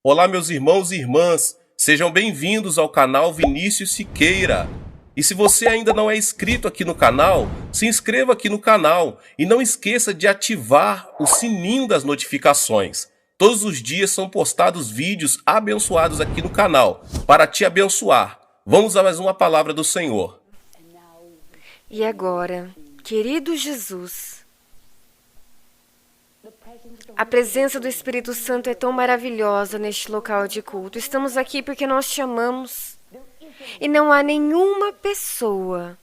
Olá, meus irmãos e irmãs, sejam bem-vindos ao canal Vinícius Siqueira. E se você ainda não é inscrito aqui no canal, se inscreva aqui no canal e não esqueça de ativar o sininho das notificações. Todos os dias são postados vídeos abençoados aqui no canal para te abençoar. Vamos a mais uma palavra do Senhor. E agora, querido Jesus, a presença do Espírito Santo é tão maravilhosa neste local de culto. Estamos aqui porque nós te amamos. E não há nenhuma pessoa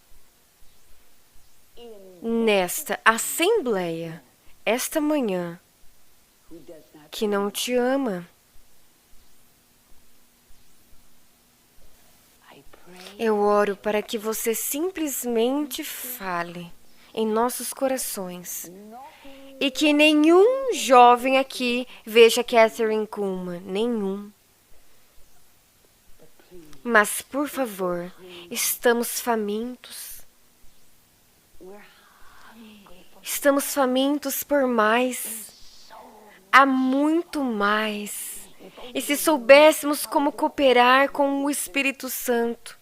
nesta assembleia, esta manhã, que não te ama. Eu oro para que você simplesmente fale em nossos corações. E que nenhum jovem aqui veja Catherine Kuhlman. Nenhum. Mas, por favor, estamos famintos. Estamos famintos por mais. Há muito mais. E se soubéssemos como cooperar com o Espírito Santo.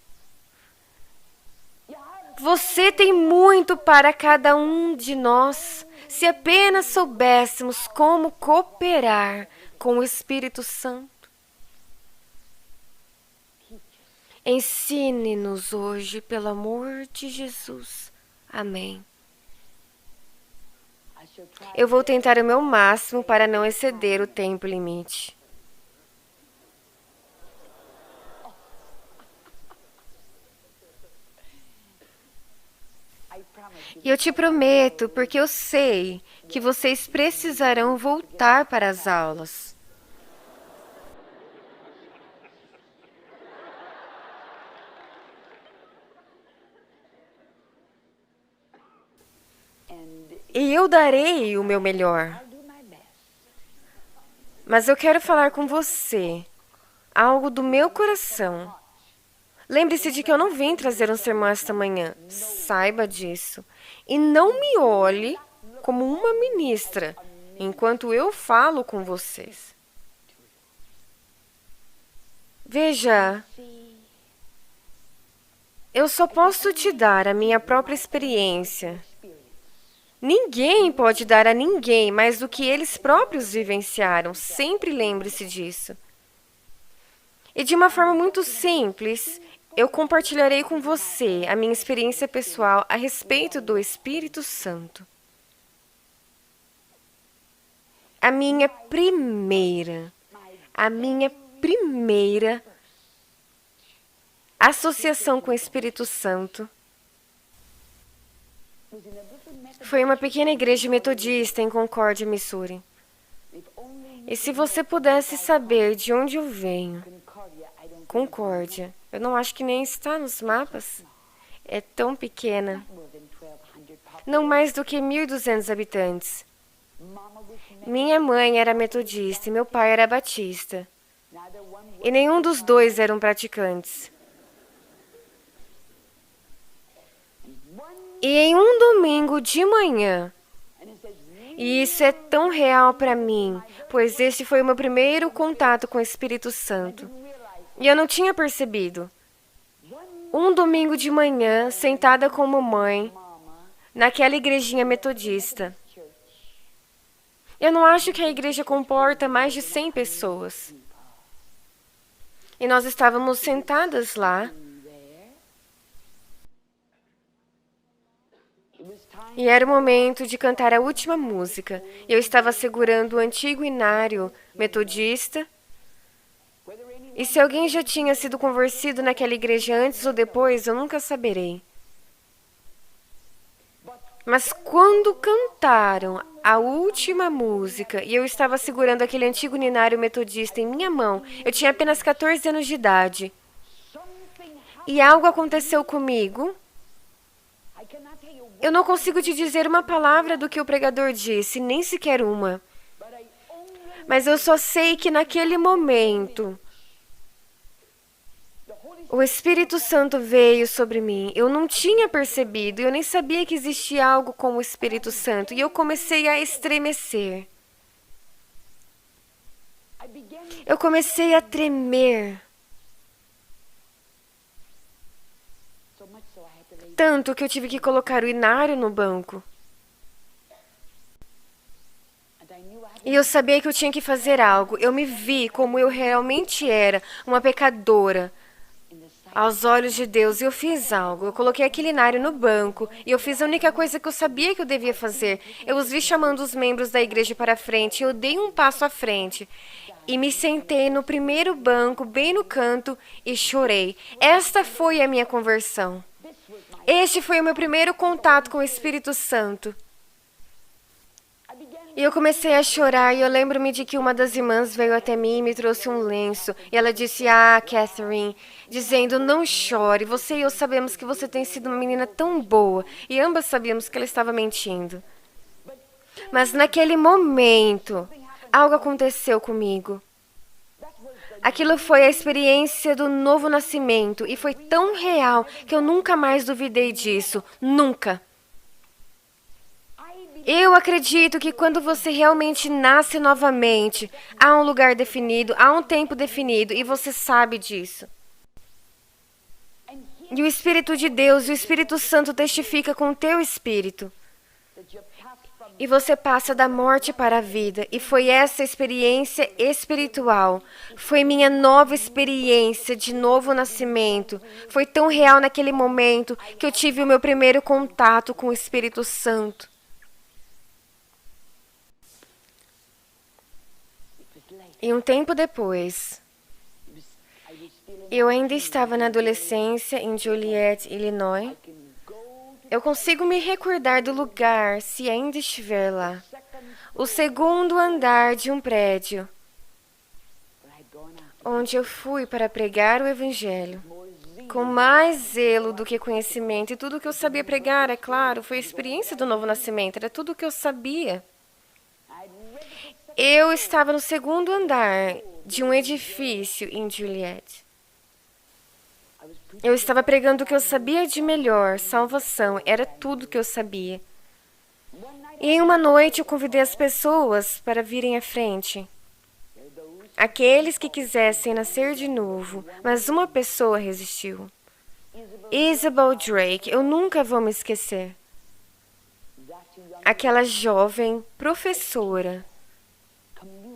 Você tem muito para cada um de nós. Se apenas soubéssemos como cooperar com o Espírito Santo. Ensine-nos hoje, pelo amor de Jesus. Amém. Eu vou tentar o meu máximo para não exceder o tempo limite. E eu te prometo, porque eu sei que vocês precisarão voltar para as aulas. E eu darei o meu melhor. Mas eu quero falar com você algo do meu coração. Lembre-se de que eu não vim trazer um sermão esta manhã. Saiba disso. E não me olhe como uma ministra enquanto eu falo com vocês. Veja, eu só posso te dar a minha própria experiência. Ninguém pode dar a ninguém mais do que eles próprios vivenciaram. Sempre lembre-se disso. E de uma forma muito simples, eu compartilharei com você a minha experiência pessoal a respeito do Espírito Santo. A minha primeira associação com o Espírito Santo foi uma pequena igreja metodista em Concórdia, Missouri. E se você pudesse saber de onde eu venho, Concórdia, eu não acho que nem está nos mapas. É tão pequena. Não mais do que 1.200 habitantes. Minha mãe era metodista e meu pai era batista. E nenhum dos dois eram praticantes. E em um domingo de manhã, e isso é tão real para mim, pois este foi o meu primeiro contato com o Espírito Santo. E eu não tinha percebido. Um domingo de manhã, sentada com mamãe, naquela igrejinha metodista. Eu não acho que a igreja comporta mais de 100 pessoas. E nós estávamos sentadas lá. E era o momento de cantar a última música. Eu estava segurando o antigo inário metodista. E se alguém já tinha sido convertido naquela igreja antes ou depois, eu nunca saberei. Mas quando cantaram a última música e eu estava segurando aquele antigo ninário metodista em minha mão, eu tinha apenas 14 anos de idade. E algo aconteceu comigo. Eu não consigo te dizer uma palavra do que o pregador disse, nem sequer uma. Mas eu só sei que naquele momento, o Espírito Santo veio sobre mim. Eu não tinha percebido, eu nem sabia que existia algo como o Espírito Santo. E eu comecei a estremecer. Eu comecei a tremer. Tanto que eu tive que colocar o inário no banco. E eu sabia que eu tinha que fazer algo. Eu me vi como eu realmente era, uma pecadora, aos olhos de Deus. E eu fiz algo. Eu coloquei aquele inário no banco. E eu fiz a única coisa que eu sabia que eu devia fazer. Eu os vi chamando os membros da igreja para frente. Eu dei um passo à frente. E me sentei no primeiro banco, bem no canto, e chorei. Esta foi a minha conversão. Este foi o meu primeiro contato com o Espírito Santo. E eu comecei a chorar e eu lembro-me de que uma das irmãs veio até mim e me trouxe um lenço. E ela disse, Catherine, dizendo, não chore, você e eu sabemos que você tem sido uma menina tão boa. E ambas sabíamos que ela estava mentindo. Mas naquele momento, algo aconteceu comigo. Aquilo foi a experiência do novo nascimento e foi tão real que eu nunca mais duvidei disso. Nunca. Eu acredito que quando você realmente nasce novamente, há um lugar definido, há um tempo definido e você sabe disso. E o Espírito de Deus e o Espírito Santo testifica com o teu espírito. E você passa da morte para a vida. E foi essa experiência espiritual. Foi minha nova experiência de novo nascimento. Foi tão real naquele momento que eu tive o meu primeiro contato com o Espírito Santo. E um tempo depois, eu ainda estava na adolescência em Joliet, Illinois. Eu consigo me recordar do lugar, se ainda estiver lá. O segundo andar de um prédio, onde eu fui para pregar o Evangelho. Com mais zelo do que conhecimento. E tudo o que eu sabia pregar, é claro, foi a experiência do novo nascimento. Era tudo o que eu sabia. Eu estava no segundo andar de um edifício em Joliet. Eu estava pregando o que eu sabia de melhor, salvação, era tudo que eu sabia. E em uma noite eu convidei as pessoas para virem à frente. Aqueles que quisessem nascer de novo, mas uma pessoa resistiu. Isabel Drake, eu nunca vou me esquecer. Aquela jovem professora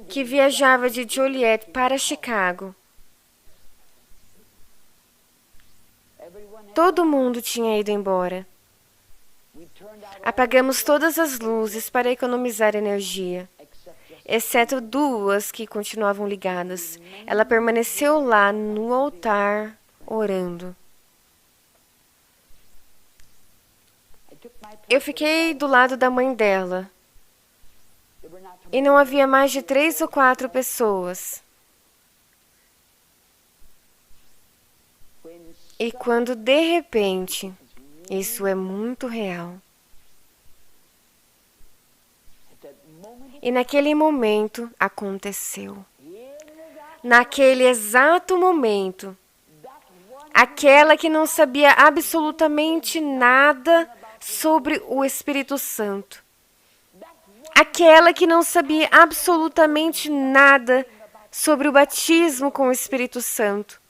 que viajava de Joliet para Chicago. Todo mundo tinha ido embora. Apagamos todas as luzes para economizar energia, exceto duas que continuavam ligadas. Ela permaneceu lá no altar, orando. Eu fiquei do lado da mãe dela. E não havia mais de 3 ou 4 pessoas. E quando de repente, isso é muito real. E naquele momento aconteceu. Naquele exato momento, aquela que não sabia absolutamente nada sobre o Espírito Santo. Aquela que não sabia absolutamente nada sobre o batismo com o Espírito Santo.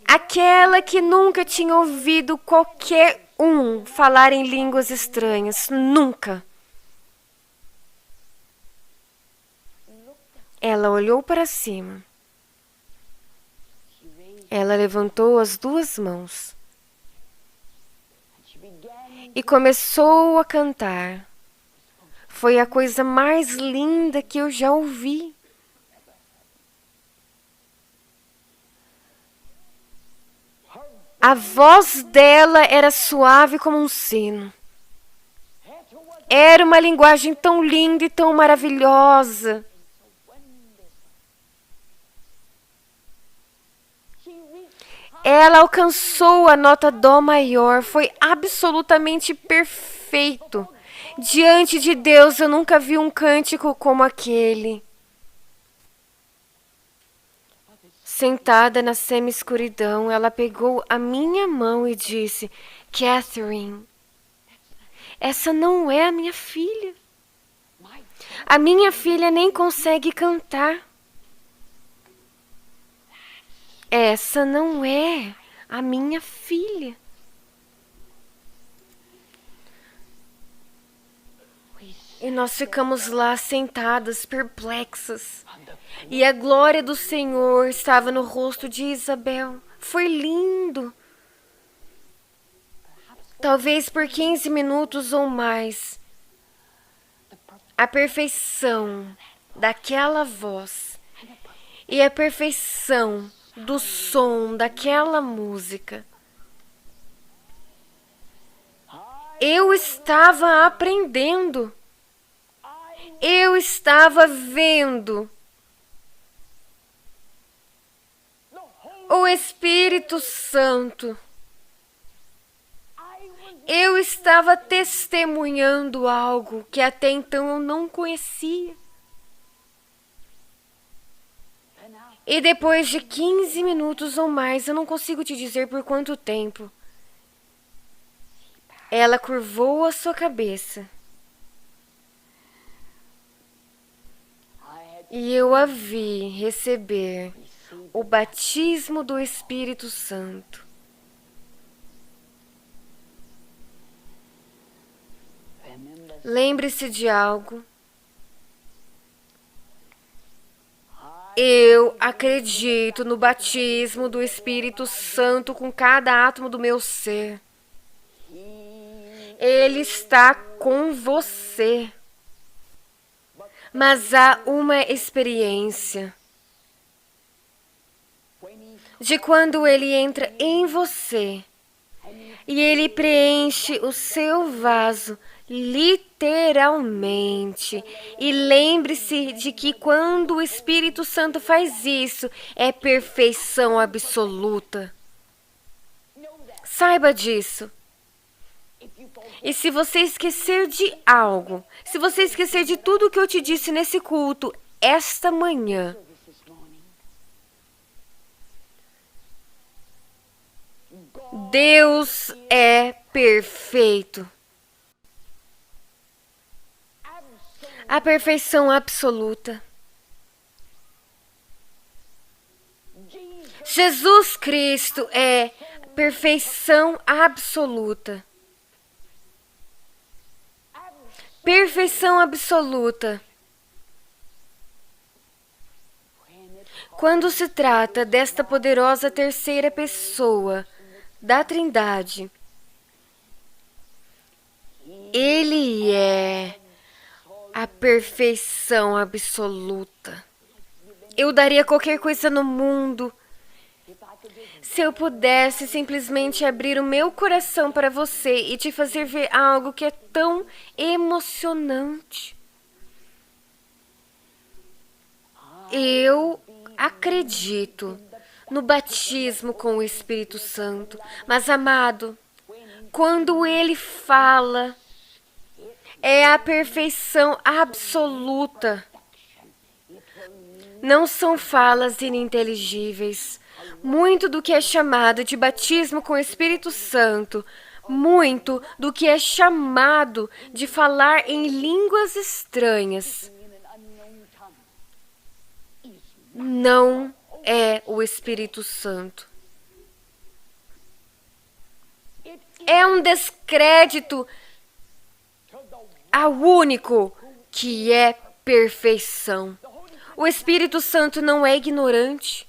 Aquela que nunca tinha ouvido qualquer um falar em línguas estranhas. Nunca. Ela olhou para cima. Ela levantou as 2 mãos. E começou a cantar. Foi a coisa mais linda que eu já ouvi. A voz dela era suave como um sino. Era uma linguagem tão linda e tão maravilhosa. Ela alcançou a nota dó maior. Foi absolutamente perfeito. Diante de Deus, eu nunca vi um cântico como aquele. Sentada na semi-escuridão, ela pegou a minha mão e disse, Catherine, essa não é a minha filha. A minha filha nem consegue cantar. Essa não é a minha filha. E nós ficamos lá sentadas, perplexas. E a glória do Senhor estava no rosto de Isabel. Foi lindo. Talvez por 15 minutos ou mais. A perfeição daquela voz e a perfeição do som daquela música. Eu estava aprendendo. Eu estava vendo o Espírito Santo. Eu estava testemunhando algo que até então eu não conhecia. E depois de 15 minutos ou mais, eu não consigo te dizer por quanto tempo, ela curvou a sua cabeça. E eu a vi receber o batismo do Espírito Santo. Lembre-se de algo. Eu acredito no batismo do Espírito Santo com cada átomo do meu ser. Ele está com você. Mas há uma experiência de quando ele entra em você e ele preenche o seu vaso literalmente. E lembre-se de que quando o Espírito Santo faz isso, é perfeição absoluta. Saiba disso. E se você esquecer de algo, se você esquecer de tudo que eu te disse nesse culto, esta manhã, Deus é perfeito. A perfeição absoluta. Jesus Cristo é perfeição absoluta. Perfeição absoluta. Quando se trata desta poderosa terceira pessoa da Trindade, Ele é a perfeição absoluta. Eu daria qualquer coisa no mundo se eu pudesse simplesmente abrir o meu coração para você e te fazer ver algo que é tão emocionante. Eu acredito no batismo com o Espírito Santo, mas, amado, quando ele fala, é a perfeição absoluta. Não são falas ininteligíveis. Muito do que é chamado de batismo com o Espírito Santo, muito do que é chamado de falar em línguas estranhas, não é o Espírito Santo. É um descrédito ao único que é perfeição. O Espírito Santo não é ignorante.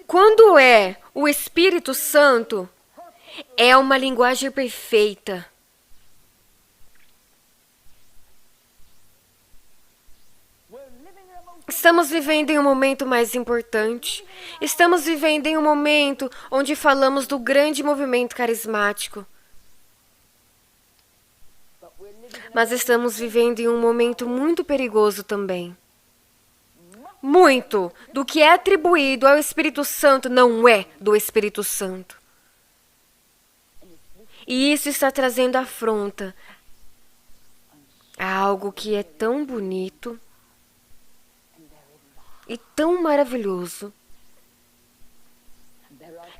Quando é o Espírito Santo, é uma linguagem perfeita. Estamos vivendo em um momento mais importante. Estamos vivendo em um momento onde falamos do grande movimento carismático. Mas estamos vivendo em um momento muito perigoso também. Muito do que é atribuído ao Espírito Santo não é do Espírito Santo. E isso está trazendo afronta a algo que é tão bonito e tão maravilhoso.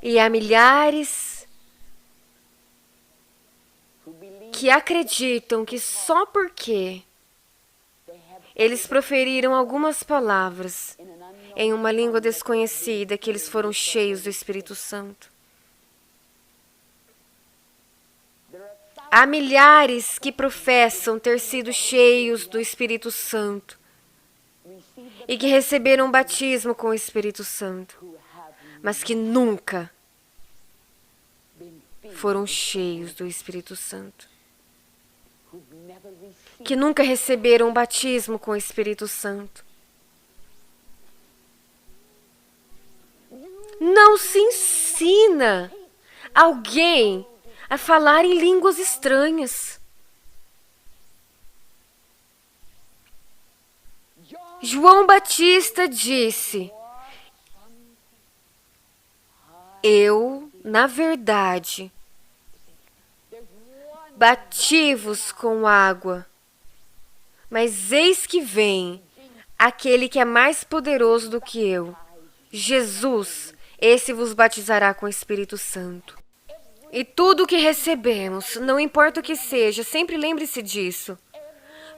E há milhares que acreditam que só porque eles proferiram algumas palavras em uma língua desconhecida que eles foram cheios do Espírito Santo. Há milhares que professam ter sido cheios do Espírito Santo e que receberam batismo com o Espírito Santo, mas que nunca foram cheios do Espírito Santo, que nunca receberam o batismo com o Espírito Santo. Não se ensina alguém a falar em línguas estranhas. João Batista disse: eu, na verdade, bati-vos com água, mas eis que vem aquele que é mais poderoso do que eu, Jesus, esse vos batizará com o Espírito Santo. E tudo o que recebemos, não importa o que seja, sempre lembre-se disso.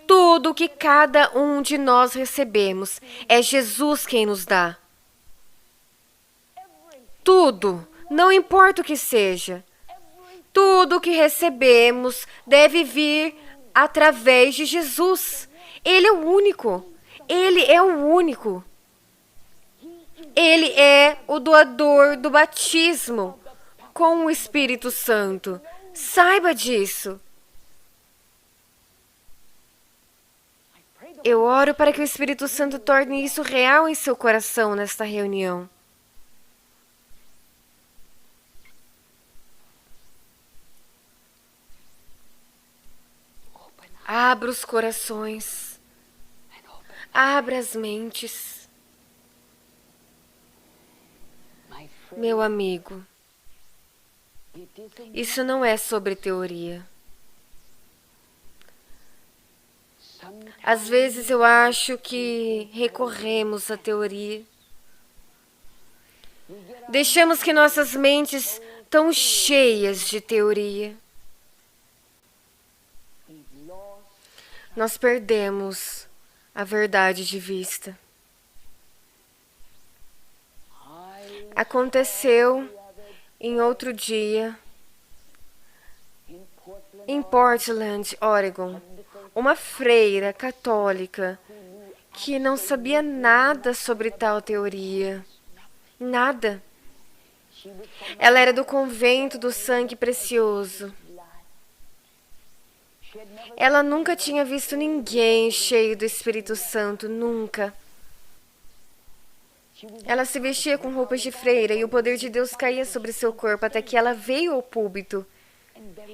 Tudo o que cada um de nós recebemos, é Jesus quem nos dá. Tudo, não importa o que seja. Tudo o que recebemos deve vir através de Jesus. Ele é o único. Ele é o único. Ele é o doador do batismo com o Espírito Santo. Saiba disso. Eu oro para que o Espírito Santo torne isso real em seu coração nesta reunião. Abra os corações. Abra as mentes. Meu amigo, isso não é sobre teoria. Às vezes eu acho que recorremos à teoria. Deixamos que nossas mentes estão cheias de teoria. Nós perdemos a verdade de vista. Aconteceu em outro dia, em Portland, Oregon, uma freira católica que não sabia nada sobre tal teoria. Nada. Ela era do convento do sangue precioso. Ela nunca tinha visto ninguém cheio do Espírito Santo, nunca. Ela se vestia com roupas de freira e o poder de Deus caía sobre seu corpo até que ela veio ao púlpito.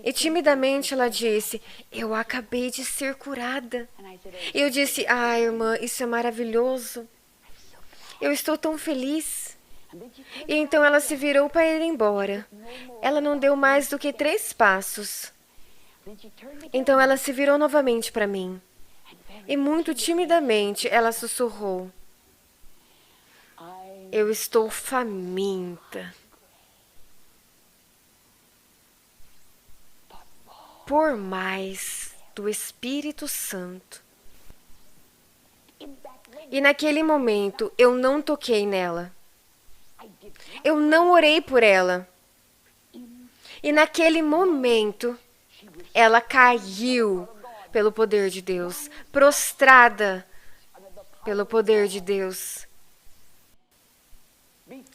E timidamente ela disse: eu acabei de ser curada. E eu disse: irmã, isso é maravilhoso. Eu estou tão feliz. E então ela se virou para ir embora. Ela não deu mais do que 3 passos. Então ela se virou novamente para mim. E muito timidamente ela sussurrou: eu estou faminta por mais do Espírito Santo. E naquele momento eu não toquei nela. Eu não orei por ela. E naquele momento ela caiu pelo poder de Deus, prostrada pelo poder de Deus.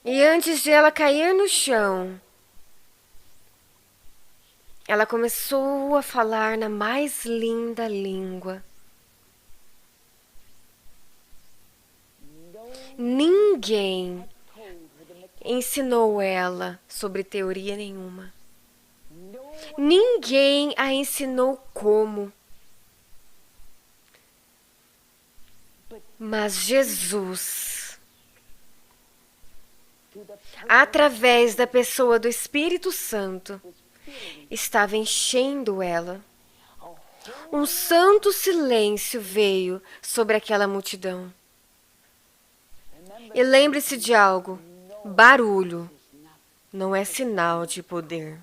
E antes de ela cair no chão, ela começou a falar na mais linda língua. Ninguém ensinou ela sobre teoria nenhuma. Ninguém a ensinou como. Mas Jesus, através da pessoa do Espírito Santo, estava enchendo ela. Um santo silêncio veio sobre aquela multidão. E lembre-se de algo: barulho não é sinal de poder.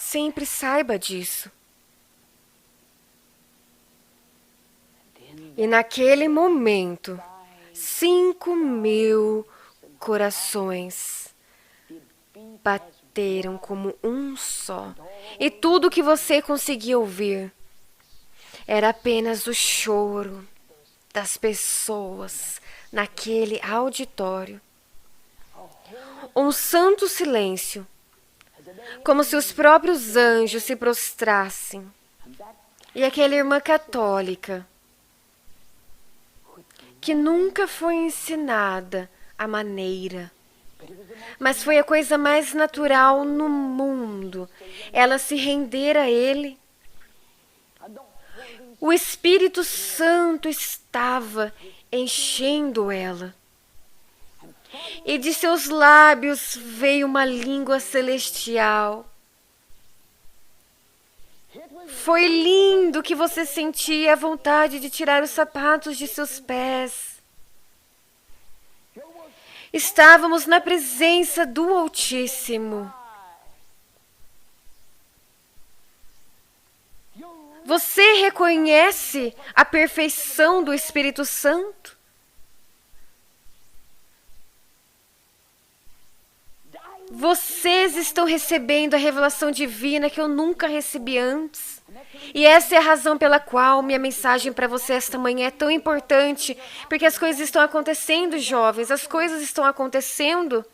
Sempre saiba disso. E naquele momento, 5.000 corações bateram como um só. E tudo que você conseguia ouvir era apenas o choro das pessoas naquele auditório. Um santo silêncio, como se os próprios anjos se prostrassem. E aquela irmã católica, que nunca foi ensinada a maneira, mas foi a coisa mais natural no mundo, ela se render a ele. O Espírito Santo estava enchendo ela. E de seus lábios veio uma língua celestial. Foi lindo que você sentia a vontade de tirar os sapatos de seus pés. Estávamos na presença do Altíssimo. Você reconhece a perfeição do Espírito Santo? Vocês estão recebendo a revelação divina que eu nunca recebi antes. E essa é a razão pela qual minha mensagem para você esta manhã é tão importante, porque as coisas estão acontecendo, jovens, as coisas estão acontecendo.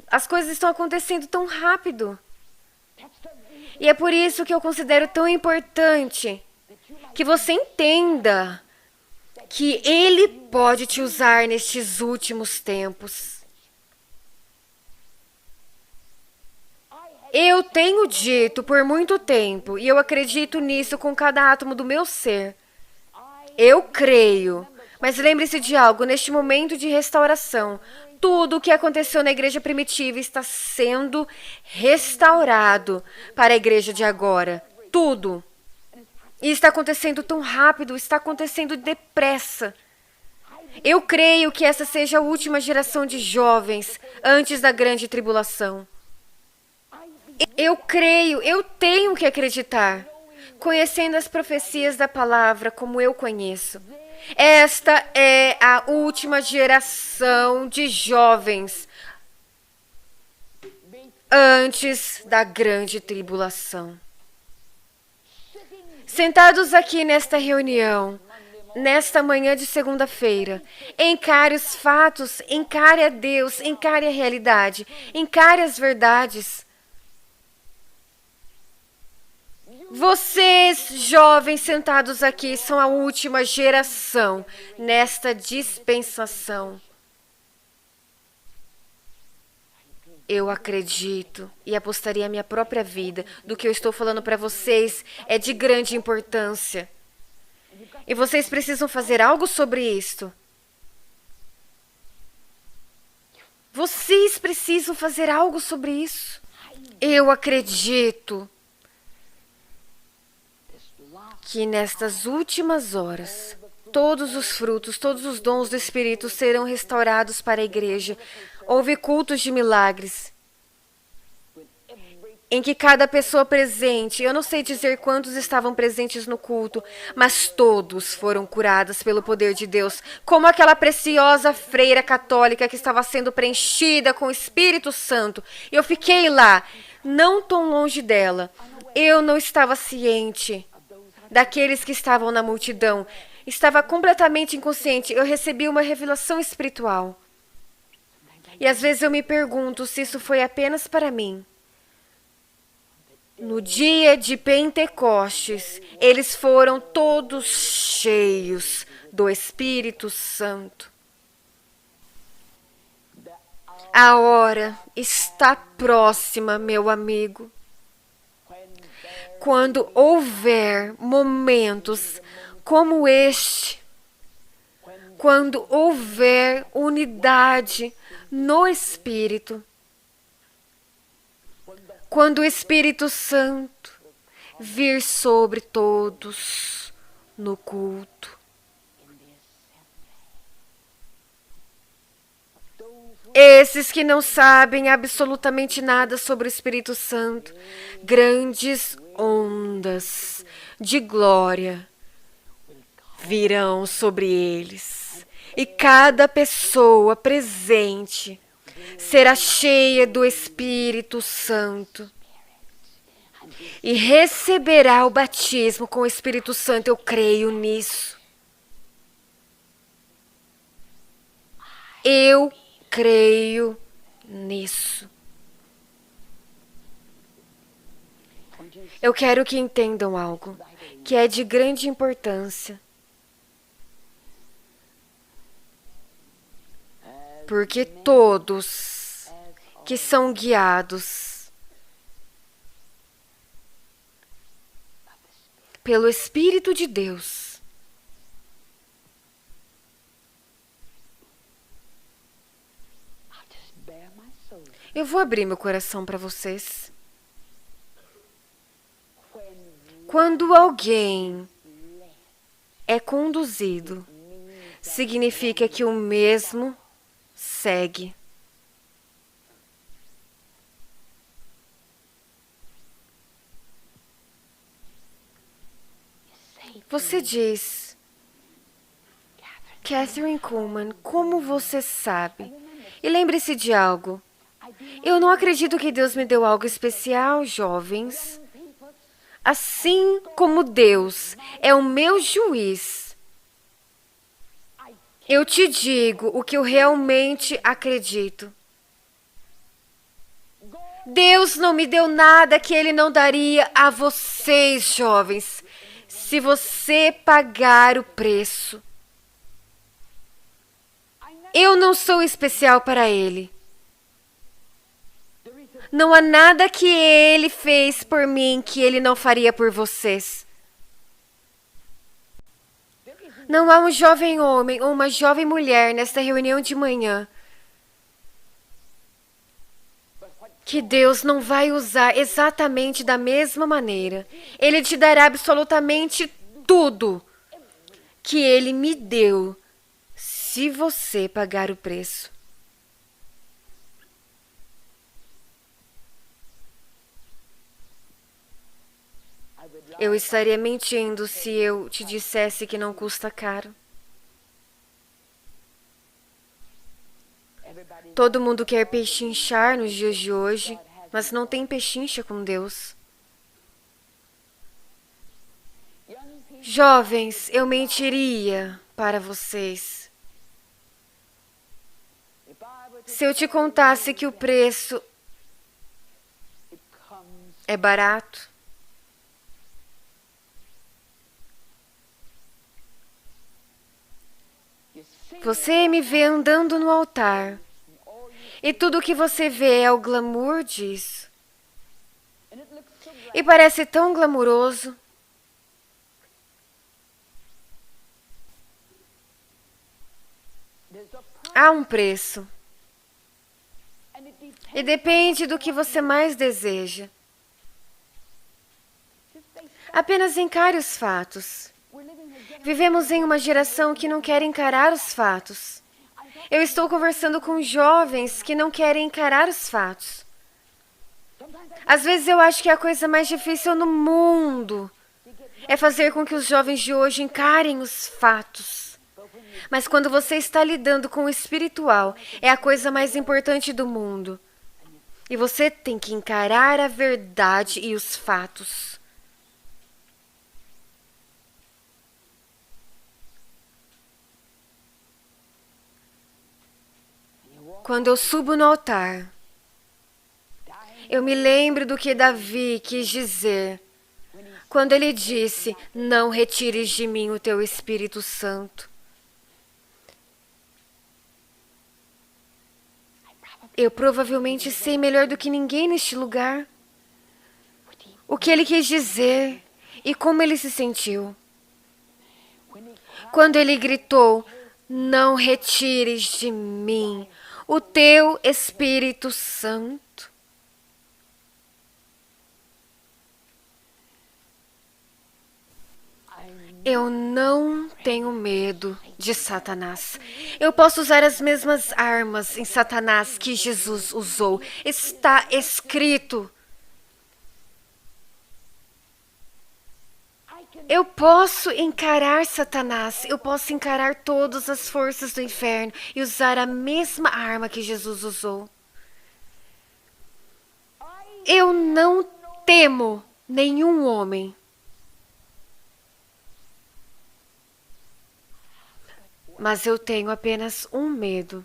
As coisas estão acontecendo tão rápido. E é por isso que eu considero tão importante que você entenda que Ele pode te usar nestes últimos tempos. Eu tenho dito por muito tempo, e eu acredito nisso com cada átomo do meu ser. Eu creio. Mas lembre-se de algo, neste momento de restauração, tudo o que aconteceu na igreja primitiva está sendo restaurado para a igreja de agora. Tudo. E está acontecendo tão rápido, está acontecendo depressa. Eu creio que essa seja a última geração de jovens antes da grande tribulação. Eu creio, eu tenho que acreditar, conhecendo as profecias da palavra como eu conheço. Esta é a última geração de jovens antes da grande tribulação. Sentados aqui nesta reunião, nesta manhã de segunda-feira, encare os fatos, encare a Deus, encare a realidade, encare as verdades. Vocês, jovens sentados aqui, são a última geração nesta dispensação. Eu acredito e apostaria a minha própria vida do que eu estou falando para vocês é de grande importância. E vocês precisam fazer algo sobre isto. Vocês precisam fazer algo sobre isso. Eu acredito que nestas últimas horas, todos os frutos, todos os dons do Espírito serão restaurados para a igreja. Houve cultos de milagres, em que cada pessoa presente, eu não sei dizer quantos estavam presentes no culto, mas todos foram curados pelo poder de Deus, como aquela preciosa freira católica que estava sendo preenchida com o Espírito Santo. Eu fiquei lá, não tão longe dela. Eu não estava ciente daqueles que estavam na multidão. Estava completamente inconsciente. Eu recebi uma revelação espiritual. E às vezes eu me pergunto se isso foi apenas para mim. No dia de Pentecostes, eles foram todos cheios do Espírito Santo. A hora está próxima, meu amigo. Quando houver momentos como este, quando houver unidade no Espírito, quando o Espírito Santo vir sobre todos no culto, Esses que não sabem absolutamente nada sobre o Espírito Santo, grandes ondas de glória virão sobre eles. E cada pessoa presente será cheia do Espírito Santo e receberá o batismo com o Espírito Santo. Eu creio nisso. Eu creio nisso. Eu quero que entendam algo que é de grande importância. Porque todos que são guiados pelo Espírito de Deus eu vou abrir meu coração para vocês. Quando alguém é conduzido, significa que o mesmo segue. Você diz, Catherine Kuhlman, como você sabe? E lembre-se de algo. Eu não acredito que Deus me deu algo especial, jovens. Assim como Deus é o meu juiz, eu te digo o que eu realmente acredito. Deus não me deu nada que Ele não daria a vocês, jovens, se você pagar o preço. Eu não sou especial para Ele. Não há nada que Ele fez por mim que Ele não faria por vocês. Não há um jovem homem ou uma jovem mulher nesta reunião de manhã que Deus não vai usar exatamente da mesma maneira. Ele te dará absolutamente tudo que Ele me deu, se você pagar o preço. Eu estaria mentindo se eu te dissesse que não custa caro. Todo mundo quer pechinchar nos dias de hoje, mas não tem pechincha com Deus. Jovens, eu mentiria para vocês se eu te contasse que o preço é barato. Você me vê andando no altar, e tudo o que você vê é o glamour disso. E parece tão glamuroso. Há um preço. E depende do que você mais deseja. Apenas encare os fatos. Vivemos em uma geração que não quer encarar os fatos. Eu estou conversando com jovens que não querem encarar os fatos. Às vezes eu acho que a coisa mais difícil no mundo é fazer com que os jovens de hoje encarem os fatos. Mas quando você está lidando com o espiritual, é a coisa mais importante do mundo. E você tem que encarar a verdade e os fatos. Quando eu subo no altar, eu me lembro do que Davi quis dizer quando ele disse: não retires de mim o teu Espírito Santo. Eu provavelmente sei melhor do que ninguém neste lugar o que ele quis dizer e como ele se sentiu. Quando ele gritou: não retires de mim o teu Espírito Santo. Eu não tenho medo de Satanás. Eu posso usar as mesmas armas em Satanás que Jesus usou. Está escrito. Eu posso encarar Satanás, eu posso encarar todas as forças do inferno e usar a mesma arma que Jesus usou. Eu não temo nenhum homem. Mas eu tenho apenas um medo: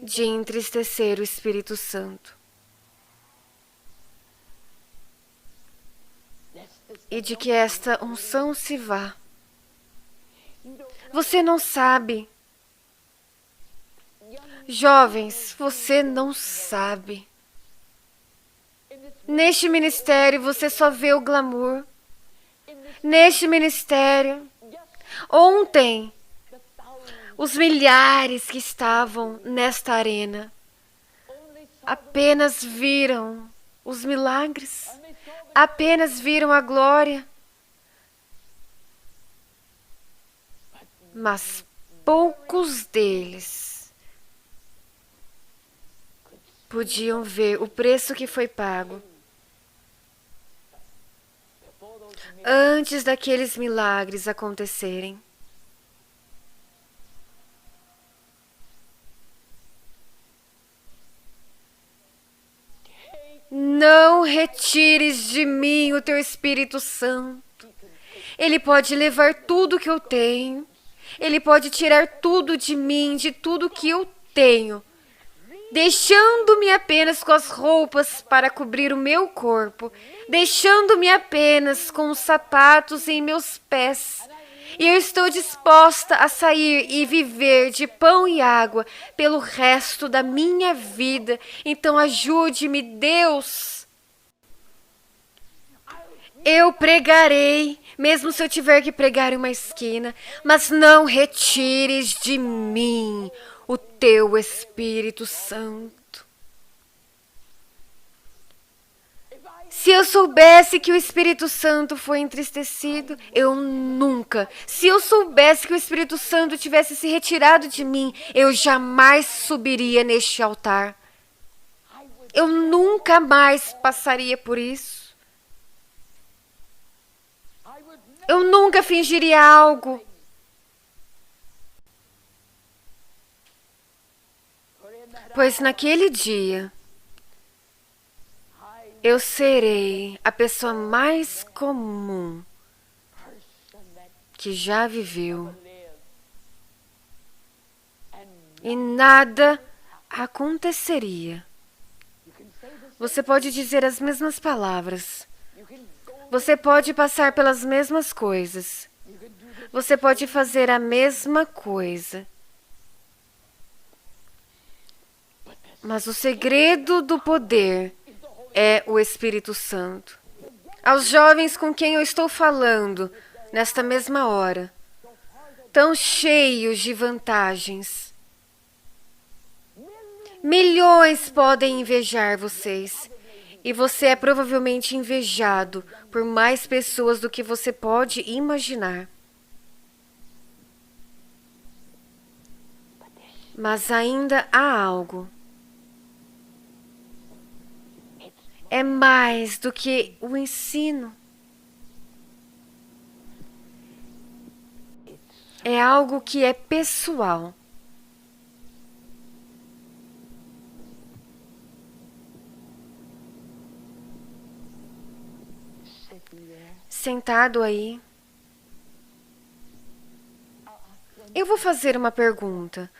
de entristecer o Espírito Santo e de que esta unção se vá. Você não sabe. Jovens, você não sabe. Neste ministério você só vê o glamour. Neste ministério, ontem, os milhares que estavam nesta arena apenas viram os milagres, apenas viram a glória. Mas poucos deles podiam ver o preço que foi pago antes daqueles milagres acontecerem. Não retires de mim o teu Espírito Santo. Ele pode levar tudo que eu tenho. Ele pode tirar tudo de mim, de tudo que eu tenho, deixando-me apenas com as roupas para cobrir o meu corpo, deixando-me apenas com os sapatos em meus pés. E eu estou disposta a sair e viver de pão e água pelo resto da minha vida. Então ajude-me, Deus. Eu pregarei, mesmo se eu tiver que pregar em uma esquina, mas não retires de mim o teu Espírito Santo. Se eu soubesse que o Espírito Santo foi entristecido, eu nunca. Se eu soubesse que o Espírito Santo tivesse se retirado de mim, eu jamais subiria neste altar. Eu nunca mais passaria por isso. Eu nunca fingiria algo. Pois naquele dia, eu serei a pessoa mais comum que já viveu. E nada aconteceria. Você pode dizer as mesmas palavras. Você pode passar pelas mesmas coisas. Você pode fazer a mesma coisa. Mas o segredo do poder é o Espírito Santo. Aos jovens com quem eu estou falando nesta mesma hora, tão cheios de vantagens. Milhões podem invejar vocês. E você é provavelmente invejado por mais pessoas do que você pode imaginar. Mas ainda há algo. É mais do que o ensino. É algo que é pessoal. Sentado aí, eu vou fazer uma pergunta.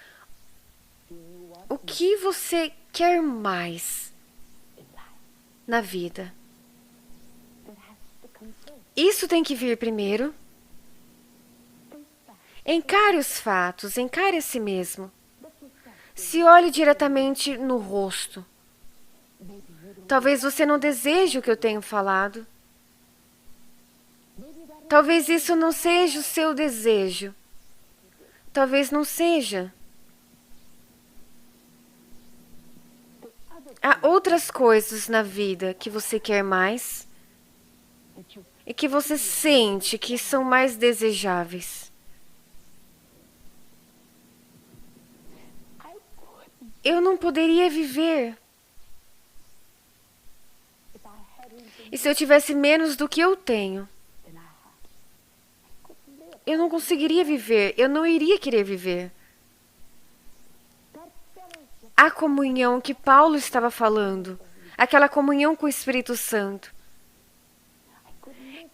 O que você quer mais na vida? Isso tem que vir primeiro. Encare os fatos, encare a si mesmo. Se olhe diretamente no rosto. Talvez você não deseje o que eu tenho falado. Talvez isso não seja o seu desejo. Talvez não seja. Há outras coisas na vida que você quer mais. e que você sente que são mais desejáveis. Eu não poderia viver. E se eu tivesse menos do que eu tenho? Eu não conseguiria viver, eu não iria querer viver. A comunhão que Paulo estava falando, aquela comunhão com o Espírito Santo.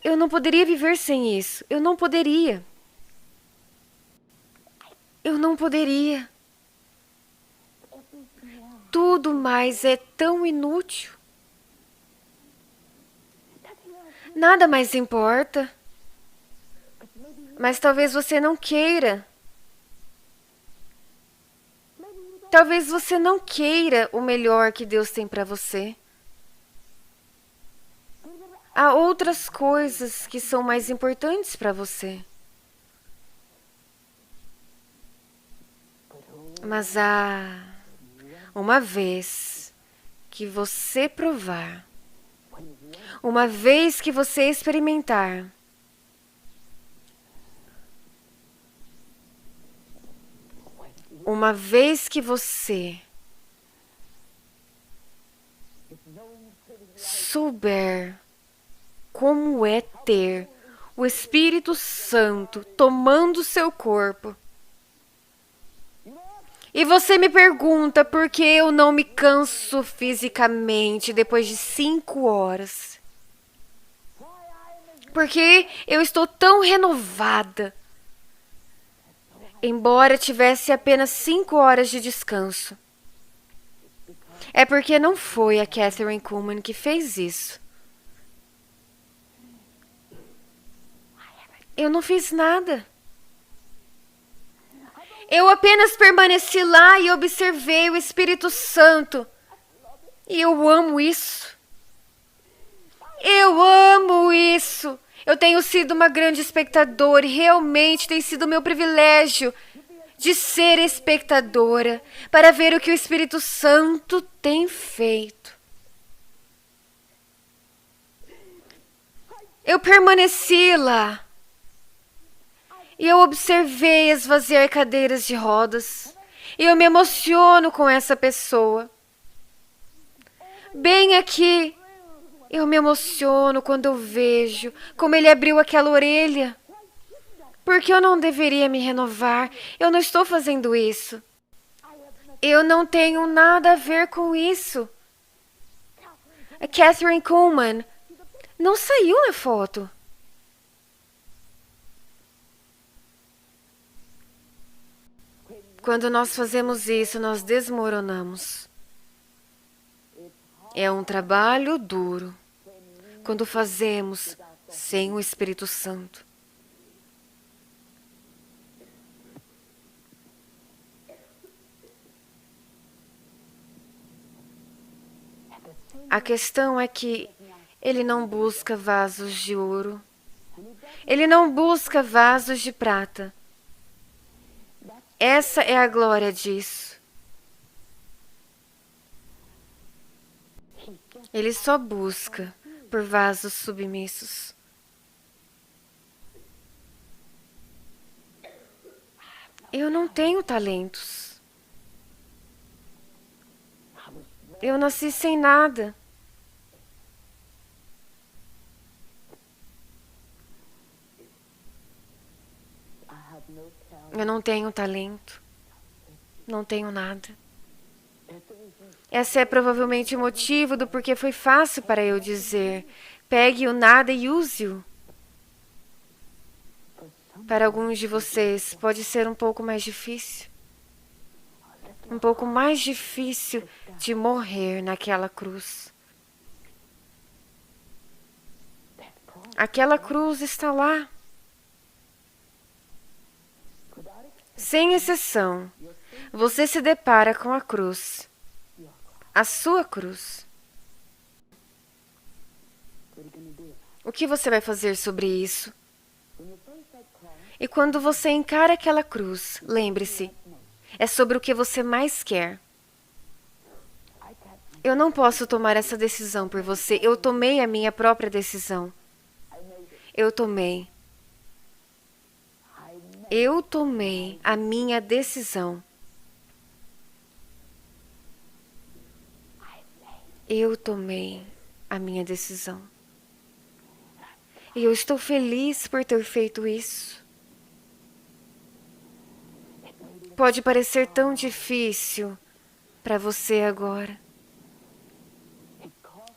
Eu não poderia viver sem isso, eu não poderia. Eu não poderia. Tudo mais é tão inútil. Nada mais importa. Mas talvez você não queira. Talvez você não queira o melhor que Deus tem para você. Há outras coisas que são mais importantes para você. Mas uma vez que você provar, uma vez que você experimentar, uma vez que você souber como é ter o Espírito Santo tomando seu corpo, e você me pergunta por que eu não me canso fisicamente depois de 5 horas. Porque eu estou tão renovada, embora tivesse apenas 5 horas de descanso. É porque não foi a Kathryn Kuhlman que fez isso. Eu não fiz nada. Eu apenas permaneci lá e observei o Espírito Santo. E eu amo isso. Eu amo isso. Eu tenho sido uma grande espectadora e realmente tem sido meu privilégio de ser espectadora para ver o que o Espírito Santo tem feito. Eu permaneci lá. E eu observei esvaziar cadeiras de rodas. E eu me emociono com essa pessoa. Bem aqui, eu me emociono quando eu vejo como ele abriu aquela orelha. Porque eu não deveria me renovar. Eu não estou fazendo isso. Eu não tenho nada a ver com isso. A Kathryn Kuhlman não saiu na foto. Quando nós fazemos isso, nós desmoronamos. É um trabalho duro quando fazemos sem o Espírito Santo. A questão é que ele não busca vasos de ouro. Ele não busca vasos de prata. Essa é a glória disso. Ele só busca por vasos submissos. Eu não tenho talentos. Eu nasci sem nada. Eu não tenho talento. Não tenho nada. Esse é provavelmente o motivo do porquê foi fácil para eu dizer: pegue o nada e use-o. Para alguns de vocês, pode ser um pouco mais difícil. Um pouco mais difícil de morrer naquela cruz. Aquela cruz está lá. Sem exceção, você se depara com a cruz. A sua cruz. O que você vai fazer sobre isso? E quando você encara aquela cruz, lembre-se, é sobre o que você mais quer. Eu não posso tomar essa decisão por você. Eu tomei a minha própria decisão. Eu tomei. Eu tomei a minha decisão. Eu tomei a minha decisão. E eu estou feliz por ter feito isso. Pode parecer tão difícil para você agora.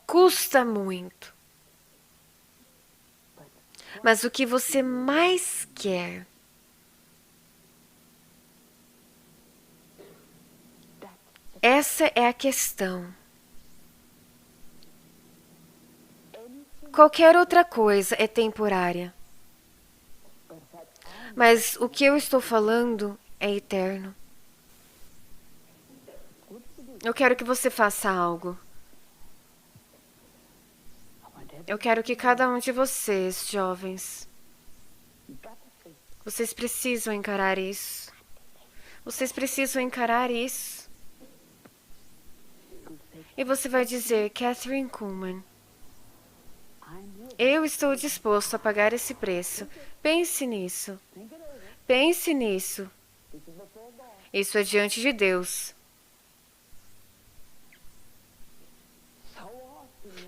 Custa muito. Mas o que você mais quer essa é a questão. Qualquer outra coisa é temporária. Mas o que eu estou falando é eterno. Eu quero que você faça algo. Eu quero que cada um de vocês, jovens, vocês precisam encarar isso. Vocês precisam encarar isso. E você vai dizer, Kathryn Kuhlman, eu estou disposto a pagar esse preço. Pense nisso. Pense nisso. Isso é diante de Deus.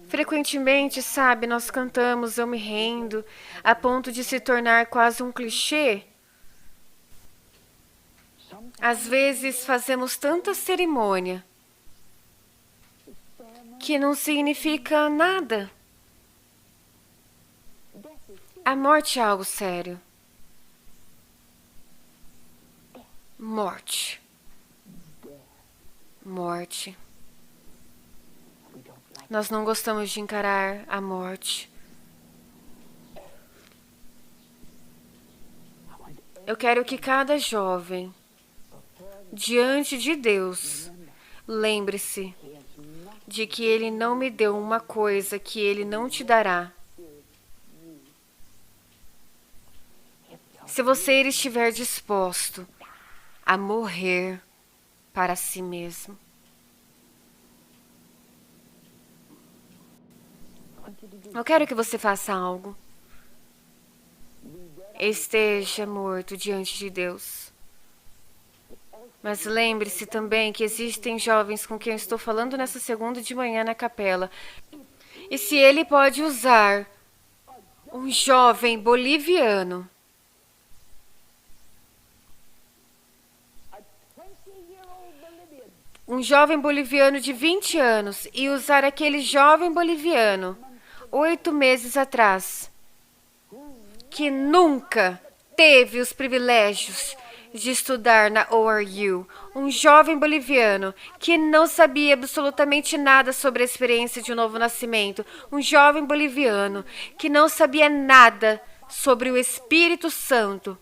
Frequentemente, sabe, nós cantamos Eu Me Rendo, a ponto de se tornar quase um clichê. Às vezes fazemos tanta cerimônia que não significa nada. A morte é algo sério. Morte. Morte. Nós não gostamos de encarar a morte. Eu quero que cada jovem, diante de Deus, lembre-se de que Ele não me deu uma coisa que Ele não te dará. Se você estiver disposto a morrer para si mesmo. Eu quero que você faça algo. Esteja morto diante de Deus. Mas lembre-se também que existem jovens com quem eu estou falando nessa segunda de manhã na capela. E se ele pode usar um jovem boliviano de 20 anos e usar aquele jovem boliviano 8 meses atrás, que nunca teve os privilégios de estudar na ORU, um jovem boliviano que não sabia absolutamente nada sobre a experiência de um novo nascimento, um jovem boliviano que não sabia nada sobre o Espírito Santo,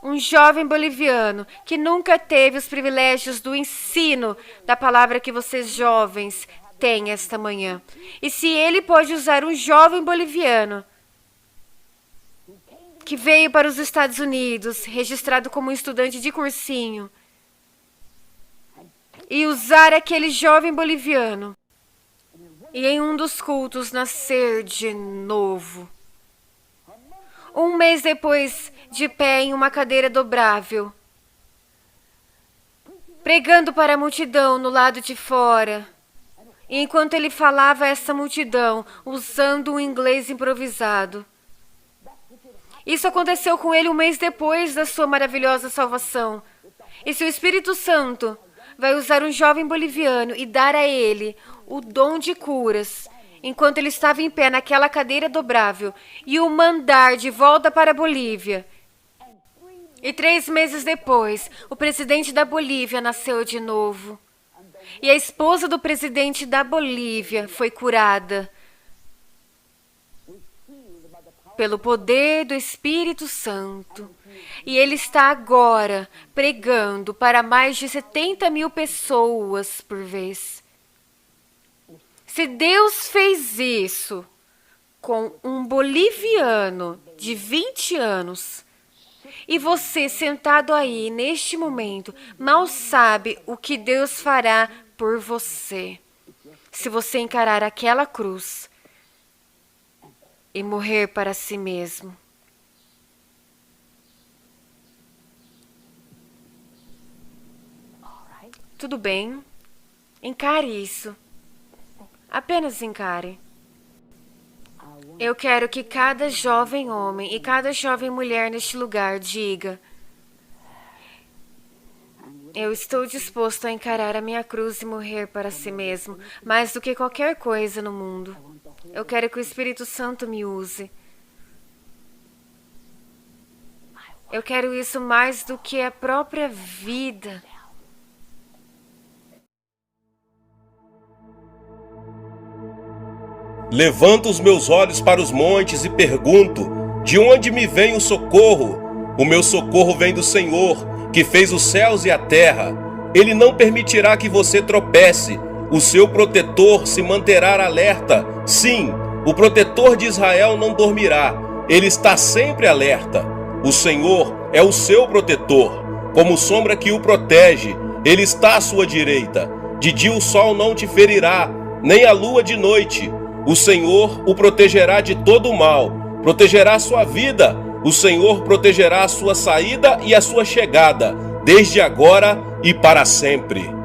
um jovem boliviano que nunca teve os privilégios do ensino da palavra que vocês jovens têm esta manhã. E se ele pode usar um jovem boliviano que veio para os Estados Unidos, registrado como um estudante de cursinho, e usar aquele jovem boliviano, e em um dos cultos nascer de novo, um mês depois, de pé em uma cadeira dobrável, pregando para a multidão no lado de fora, e enquanto ele falava a essa multidão, usando um inglês improvisado. Isso aconteceu com ele um mês depois da sua maravilhosa salvação. E se o Espírito Santo vai usar um jovem boliviano e dar a ele o dom de curas, enquanto ele estava em pé naquela cadeira dobrável, e o mandar de volta para a Bolívia. E 3 meses depois, o presidente da Bolívia nasceu de novo. E a esposa do presidente da Bolívia foi curada pelo poder do Espírito Santo. E ele está agora pregando para mais de 70 mil pessoas por vez. Se Deus fez isso com um boliviano de 20 anos, e você sentado aí neste momento mal sabe o que Deus fará por você, se você encarar aquela cruz e morrer para si mesmo. Tudo bem. Encare isso. Apenas encare. Eu quero que cada jovem homem e cada jovem mulher neste lugar diga: eu estou disposto a encarar a minha cruz e morrer para si mesmo, mais do que qualquer coisa no mundo. Eu quero que o Espírito Santo me use. Eu quero isso mais do que a própria vida. Levanto os meus olhos para os montes e pergunto: de onde me vem o socorro? O meu socorro vem do Senhor, que fez os céus e a terra. Ele não permitirá que você tropece. O seu protetor se manterá alerta. Sim, o protetor de Israel não dormirá. Ele está sempre alerta. O Senhor é o seu protetor, como sombra que o protege. Ele está à sua direita. De dia o sol não te ferirá, nem a lua de noite. O Senhor o protegerá de todo o mal, protegerá a sua vida. O Senhor protegerá a sua saída e a sua chegada, desde agora e para sempre.